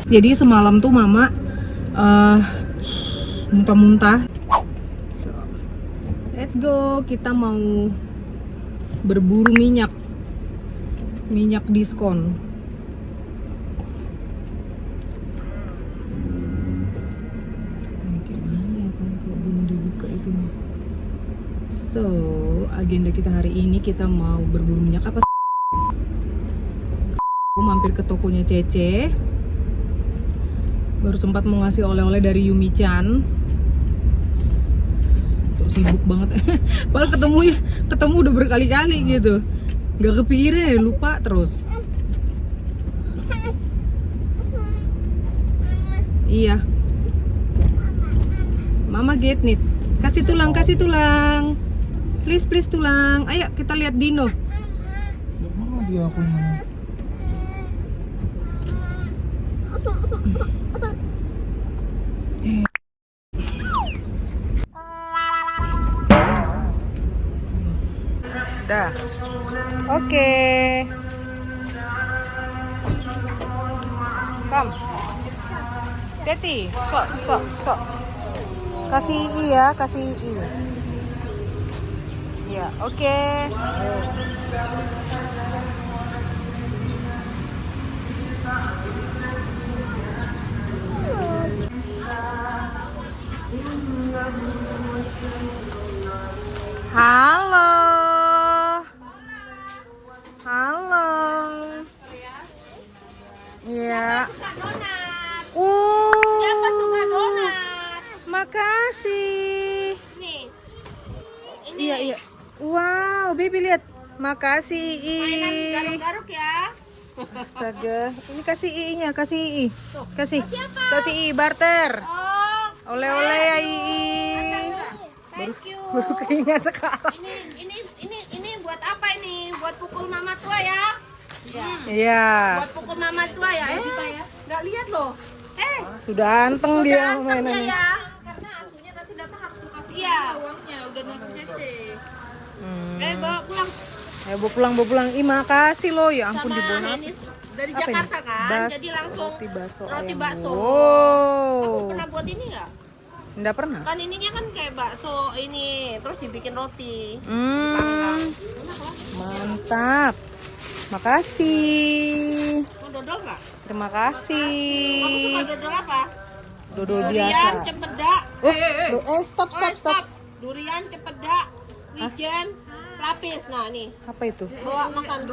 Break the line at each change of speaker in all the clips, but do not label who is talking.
jadi semalam tuh mama muntah-muntah. So, let's go, kita mau berburu minyak diskon. So, agenda kita hari ini kita mau berburu minyak apa? Mampir ke tokonya Cece. Baru sempat mau ngasih oleh-oleh dari Yumi-chan. So sibuk banget. Padahal ketemu udah berkali-kali gitu. Gak kepikiran ya, lupa terus. Iya. Mama get nih. Kasih tulang. Please tulang. Ayo kita lihat Dino. Mana dia aku mana? Dah. Oke. Come. Teti, sok. Kasih I ya, kasih I. Ya, oke. Halo. Iya.
Siapa suka donat?
Makasih.
Nih. Ini
Iya. Wow, baby lihat. Makasih
mainan
I.
garuk-garuk ya.
Astaga, ini kasih I-nya, kasih I. Kasih I barter.
Oh,
Oleh-oleh ya I.
thank you.
Baru keingat sekarang.
Ini buat apa ini? Buat pukul mama tua ya?
Iya.
Buat pukul mama tua ya? Nggak lihat loh.
Sudah anteng dia mainannya.
Ya. Karena asunya nanti datang harus dikasih. Iya, uangnya udah nonton Cece. Bawa pulang.
Ya bawa pulang. Ih, makasih loh. Ya ampun
Sama
dibawa
ini dari
apa
Jakarta
ini?
kan, jadi langsung
roti bakso.
roti
ayam.
bakso. Aku
Wow.
pernah buat ini nggak?
Enggak pernah.
Kan ininya kan kayak bakso ini, terus dibikin roti.
Mantap. Makasih.
Mau dodol nggak?
Terima
Kamu
kasih.
suka dodol apa?
Dodol
Durian,
biasa.
cempedak.
Stop.
Durian, cempedak, wijen, lapis. Nah, nih.
Apa itu?
Bawa makan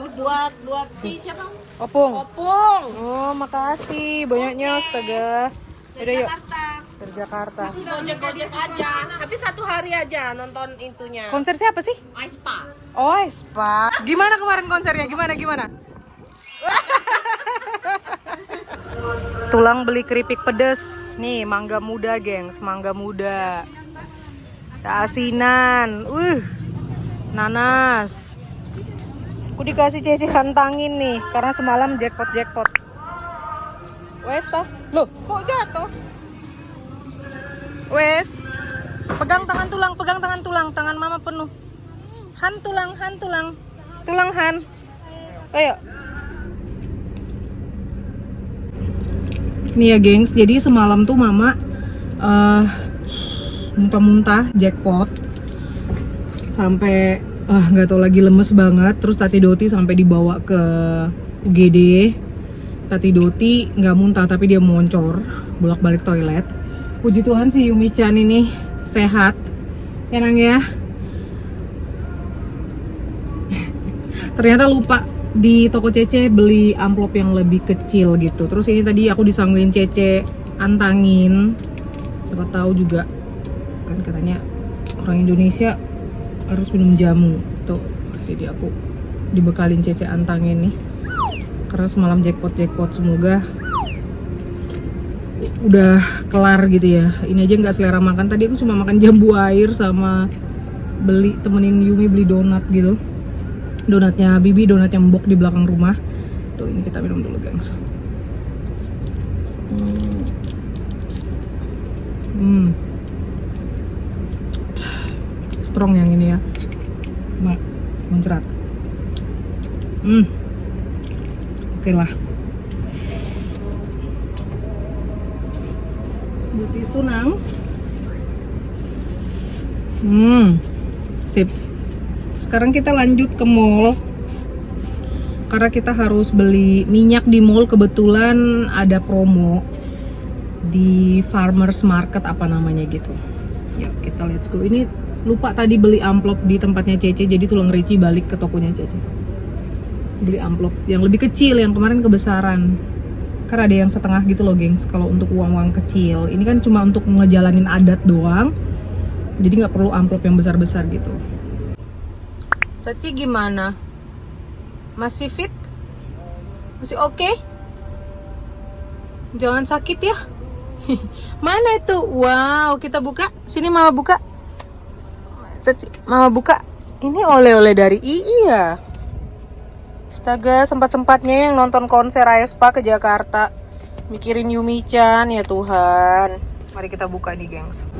buat si siapa?
Opung.
Opung.
Oh, makasih. Banyaknya, astaga. Yaudah yuk.
Jakarta.
Dari Jakarta.
Gojek aja. Tapi 1 hari aja nonton itunya.
Konser siapa sih?
Aespa.
Oh, Aespa. Gimana kemarin konsernya? Gimana? Tulang beli keripik pedes. Nih, mangga muda, gengs. Mangga muda. Asinan. Nanas. Aku dikasih Cece hantangin nih. Karena semalam jackpot. Wes, toh? Loh, kok jatuh? Wes. Pegang tangan tulang. Tangan mama penuh. Han tulang. Tulang Han. Ayo. Nih ya, gengs. Jadi semalam tuh mama muntah-muntah jackpot. Sampai nggak tahu lagi lemes banget. Terus Tati Doti sampai dibawa ke UGD. Tati Doti nggak muntah tapi dia moncor bolak-balik toilet. Puji Tuhan si Yumi-chan ini sehat. Enang ya. Ternyata lupa di toko Cece beli amplop yang lebih kecil gitu. Terus ini tadi aku disangguin Cece antangin. Siapa tahu juga kan katanya orang Indonesia harus minum jamu. Tuh, jadi aku dibekalin Cece antangin nih. Karena semalam jackpot, semoga udah kelar gitu ya. Ini aja nggak selera makan. Tadi aku cuma makan jambu air sama temenin Yumi beli donat gitu. Donatnya Bibi, donat yang mbok di belakang rumah. Tuh, ini kita minum dulu, gengs. Strong yang ini ya. Muncrat. Oke lah. Buti Sunang. Sip. Sekarang kita lanjut ke mall. Karena kita harus beli minyak di mall, kebetulan ada promo di Farmers Market apa namanya gitu. Yuk kita let's go. Ini lupa tadi beli amplop di tempatnya Cece, jadi tulang Reci balik ke tokonya Cece. Beli amplop yang lebih kecil, yang kemarin kebesaran. Karena ada yang setengah gitu loh gengs, kalau untuk uang-uang kecil. Ini kan cuma untuk ngejalanin adat doang, jadi nggak perlu amplop yang besar-besar gitu. Ceci gimana? Masih fit? Masih oke? Jangan sakit ya. Mana itu? Wow, kita buka. Sini mama buka. Ceci, mama buka. Ini oleh-oleh dari Ii ya. Astaga, sempat-sempatnya yang nonton konser aespa ke Jakarta. Mikirin Yumi-chan, ya Tuhan. Mari kita buka nih, gengs.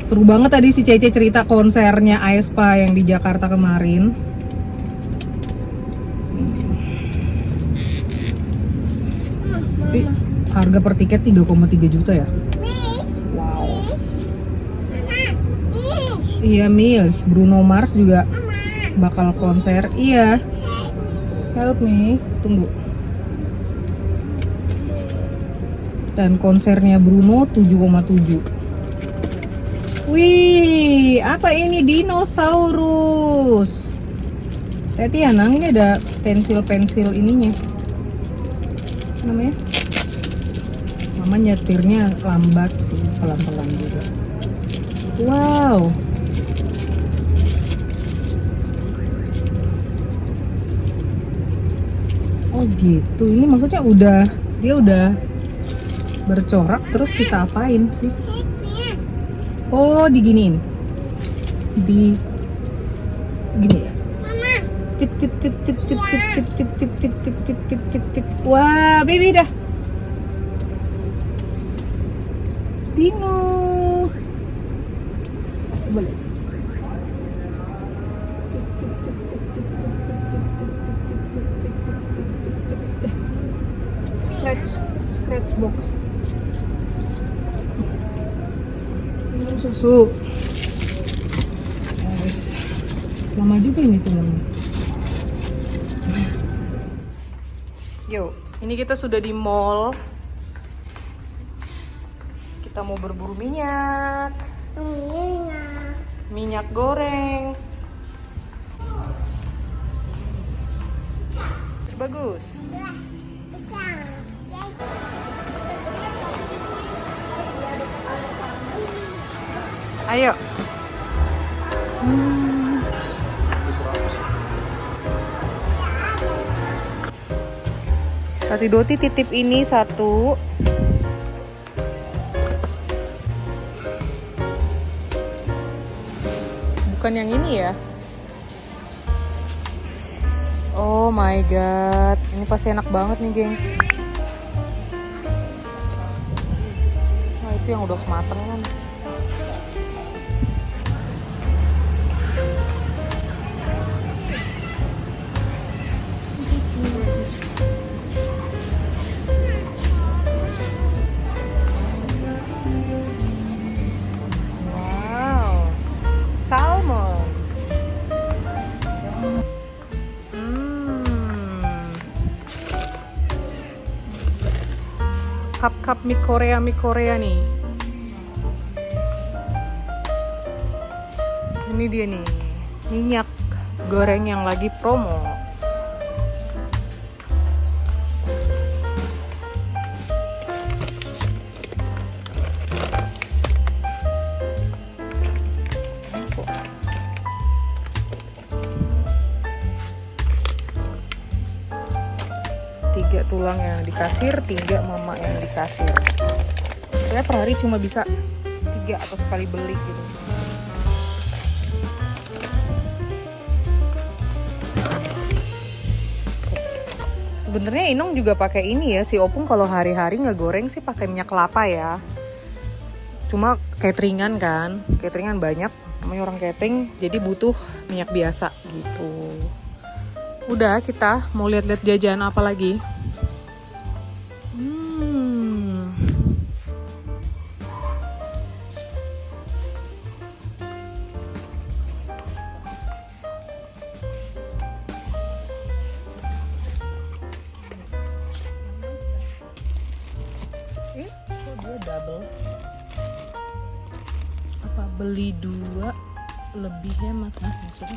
Seru banget tadi si Cece cerita konsernya aespa yang di Jakarta kemarin. Tapi harga per tiket 3,3 juta ya? Wow. Iya Mil, Bruno Mars juga bakal konser. Iya. Help me, tunggu. Dan konsernya Bruno 7,7. Wih, apa ini? Dinosaurus. Teti ya Nang, ini ada pensil-pensil ininya. Apa namanya? Mama nyetirnya lambat sih, pelan-pelan juga. Wow. Oh gitu, ini maksudnya dia udah bercorak terus kita apain sih? Oh diginiin, di gini ya? Cip cip cip cip cip cip cip cip cip cip cip cip cip cip cip. Wah, baby dah. Dino. Boleh. Scratch box. Minum susu. Guys, lama juga ini tulangnya. Yuk, ini kita sudah di mall. Kita mau berburu minyak. Minyak goreng. Bagus. Ayo. Tati Doti titip ini satu. Bukan yang ini ya. Oh my god, ini pasti enak banget nih gengs. Nah itu yang udah mateng kan. Wow, salmon. Cup mie Korea nih. Ini dia nih, minyak goreng yang lagi promo. Tiga tulang yang di kasir, 3 mama yang di kasir. Saya per hari cuma bisa 3 atau sekali beli gitu. Sebenarnya Inong juga pakai ini ya, si Opung kalau hari-hari ngegoreng sih pakai minyak kelapa ya. Cuma cateringan kan, cateringan banyak, namanya orang catering, jadi butuh minyak biasa gitu. Udah, kita mau lihat-lihat jajan apa lagi. double. Apa beli 2 lebih hemat? Nah, maksudnya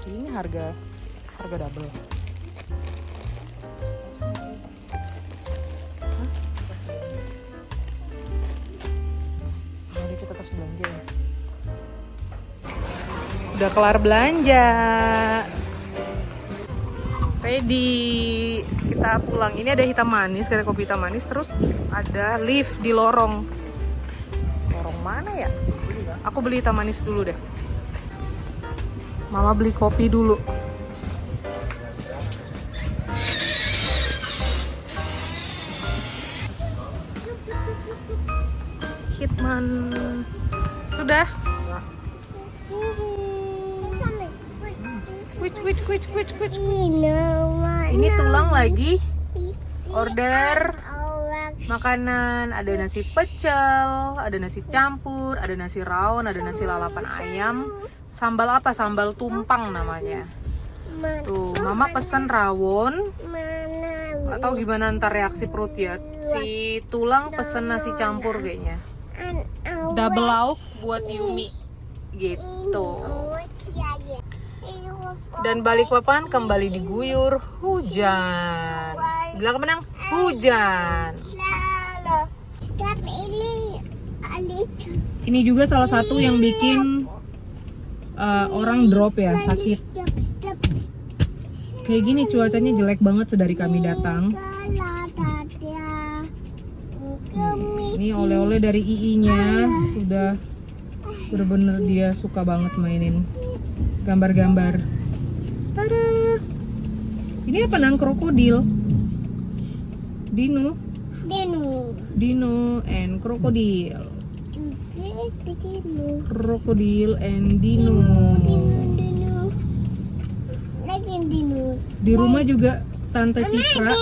jadi ini harga double. Hah? Mari kita tes belanja ya. Udah kelar belanja, ready, kita pulang. Ini ada hitam manis, kayak kopi hitam manis. Terus ada lift di lorong mana ya? Aku beli hitam manis dulu deh. Mama beli kopi dulu. Hitman sudah. Which. Ini tulang lagi. Order makanan, ada nasi pecel, ada nasi campur, ada nasi rawon, ada nasi lalapan ayam. Sambal apa? Sambal tumpang namanya. Tuh, Mama pesen rawon. Gak tahu gimana ntar reaksi perut ya. Si tulang pesen nasi campur kayaknya. Double lauk buat Yumi. Gitu. Dan Balikpapan kembali diguyur hujan. Bilang menang hujan. Ini juga salah satu yang bikin orang drop ya, sakit. Kayak gini cuacanya jelek banget sedari kami datang. Ini oleh-oleh dari II-nya udah bener-bener dia suka banget mainin gambar-gambar. Tada! Ini apa nang krokodil? Dino and krokodil. Krokodil and Dino. Di rumah juga Tante Citra.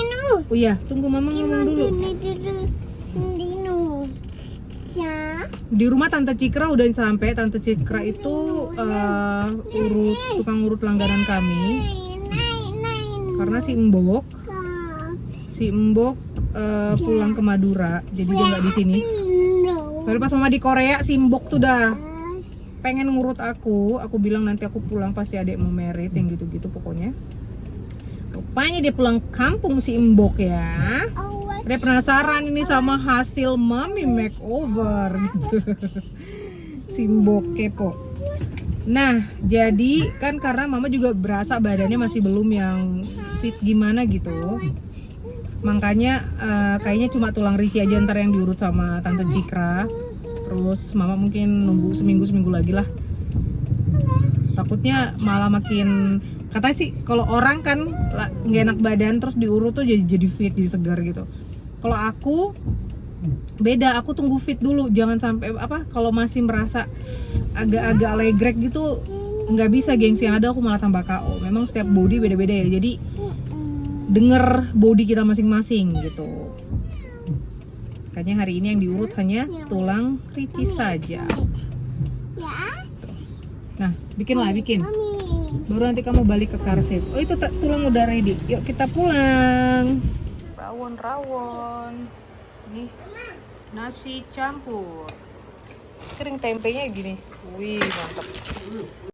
Oh iya, tunggu Mama ngomong dulu. Di rumah Tante Cikra udah sampai. Tante Cikra itu tukang urut langganan kami. Karena si Mbok pulang ke Madura, jadi dia nggak di sini. Baru pas Mama di Korea, si Mbok tuh dah pengen ngurut aku. Aku bilang nanti aku pulang pasti adek mau merit yang gitu-gitu pokoknya. Rupanya dia pulang kampung si Mbok ya. Dia penasaran ini sama hasil Mami makeover gitu. Si Mbok kepo. Nah, jadi kan karena Mama juga berasa badannya masih belum yang fit gimana gitu. Makanya kayaknya cuma tulang Ricci aja ntar yang diurut sama Tante Cikra. Terus Mama mungkin nunggu seminggu lagi lah. Takutnya malah makin, katanya sih kalau orang kan nggak enak badan terus diurut tuh jadi fit, jadi segar gitu. Kalau aku beda, aku tunggu fit dulu, jangan sampai kalau masih merasa agak-agak legrek gitu nggak bisa, gengsi yang ada aku malah tambah KO. Memang setiap body beda-beda ya, jadi denger body kita masing-masing gitu. Makanya hari ini yang diurut hanya tulang Ricci saja. Nah, bikin. Baru nanti kamu balik ke car seat. Oh, itu tulang udah ready. Yuk kita pulang. Rawon. Nih, nasi campur. Kering tempenya gini. Wih, mantap.